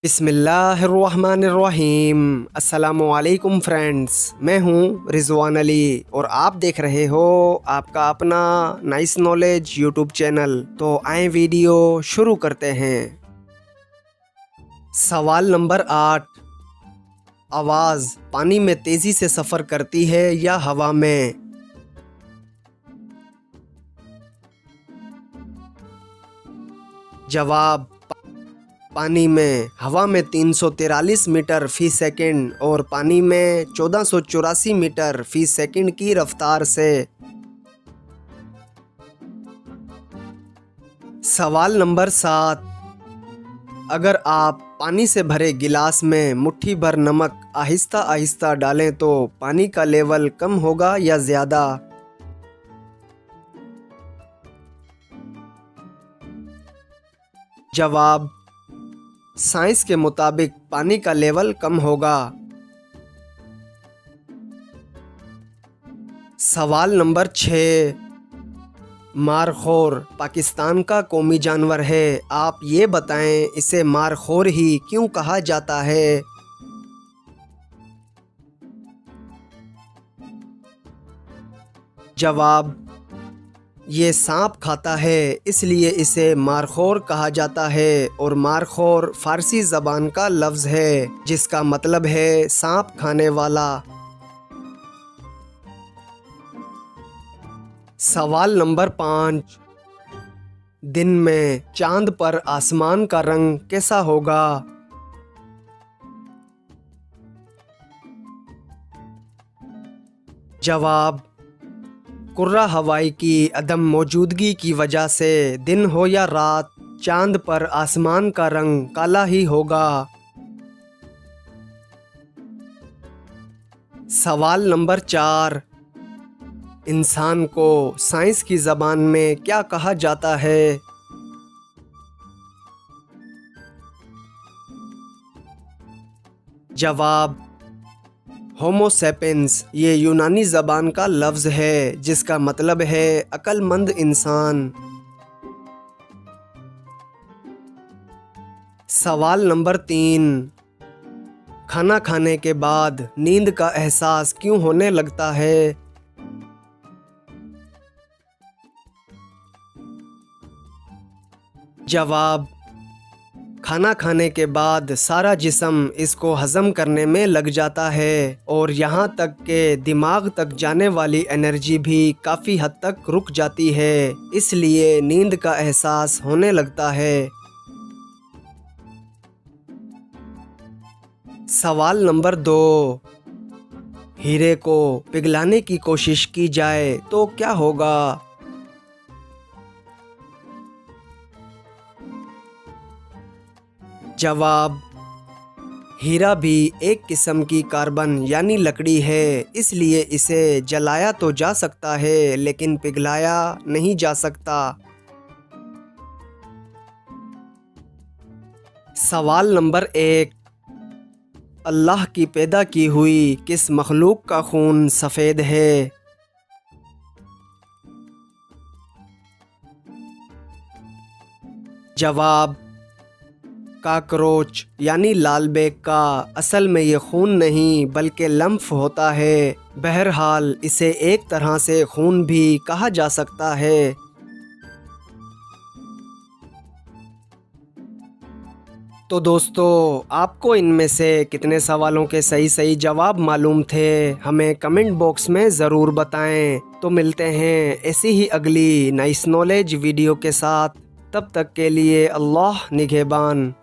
बिस्मिल्लाहिर्रहमानिर्रहीम। अस्सलामुअलैकुम फ्रेंड्स, मैं हूं रिजवान अली और आप देख रहे हो आपका अपना नाइस नॉलेज यूट्यूब चैनल। तो आए वीडियो शुरू करते हैं। सवाल नंबर 8। आवाज़ पानी में तेज़ी से सफ़र करती है या हवा में? जवाब पानी में। हवा में 343 मीटर फ़ी सेकंड और पानी में 1484 मीटर फ़ी सेकंड की रफ्तार से। सवाल नंबर 7। अगर आप पानी से भरे गिलास में मुट्ठी भर नमक आहिस्ता आहिस्ता डालें तो पानी का लेवल कम होगा या ज़्यादा? जवाब साइंस के मुताबिक पानी का लेवल कम होगा। सवाल नंबर 6। मारखोर पाकिस्तान का कौमी जानवर है। आप ये बताएं इसे मारखोर ही क्यों कहा जाता है? जवाब ये सांप खाता है इसलिए इसे मारखोर कहा जाता है और मारखोर फ़ारसी ज़बान का लफ्ज़ है जिसका मतलब है सांप खाने वाला। सवाल नंबर 5। दिन में चांद पर आसमान का रंग कैसा होगा? जवाब कुर्रा हवाई की अदम मौजूदगी की वजह से दिन हो या रात चांद पर आसमान का रंग काला ही होगा। सवाल नंबर 4। इंसान को साइंस की ज़बान में क्या कहा जाता है? जवाब होमो सेपियंस। ये यूनानी ज़बान का लफ्ज़ है जिसका मतलब है अक्लमंद इंसान। सवाल नंबर 3। खाना खाने के बाद नींद का एहसास क्यों होने लगता है? जवाब खाना खाने के बाद सारा जिस्म इसको हज़म करने में लग जाता है और यहाँ तक के दिमाग तक जाने वाली एनर्जी भी काफ़ी हद तक रुक जाती है, इसलिए नींद का एहसास होने लगता है। सवाल नंबर 2। हीरे को पिघलाने की कोशिश की जाए तो क्या होगा? जवाब हीरा भी एक किस्म की कार्बन यानी लकड़ी है, इसलिए इसे जलाया तो जा सकता है लेकिन पिघलाया नहीं जा सकता। सवाल नंबर 1। अल्लाह की पैदा की हुई किस मखलूक का खून सफ़ेद है? जवाब काकरोच यानी लाल बेग का। असल में ये खून नहीं बल्कि लम्फ होता है। बहरहाल इसे एक तरह से खून भी कहा जा सकता है। तो दोस्तों, आपको इनमें से कितने सवालों के सही जवाब मालूम थे हमें कमेंट बॉक्स में ज़रूर बताएं। तो मिलते हैं ऐसी ही अगली नाइस नॉलेज वीडियो के साथ। तब तक के लिए अल्लाह निगहबान।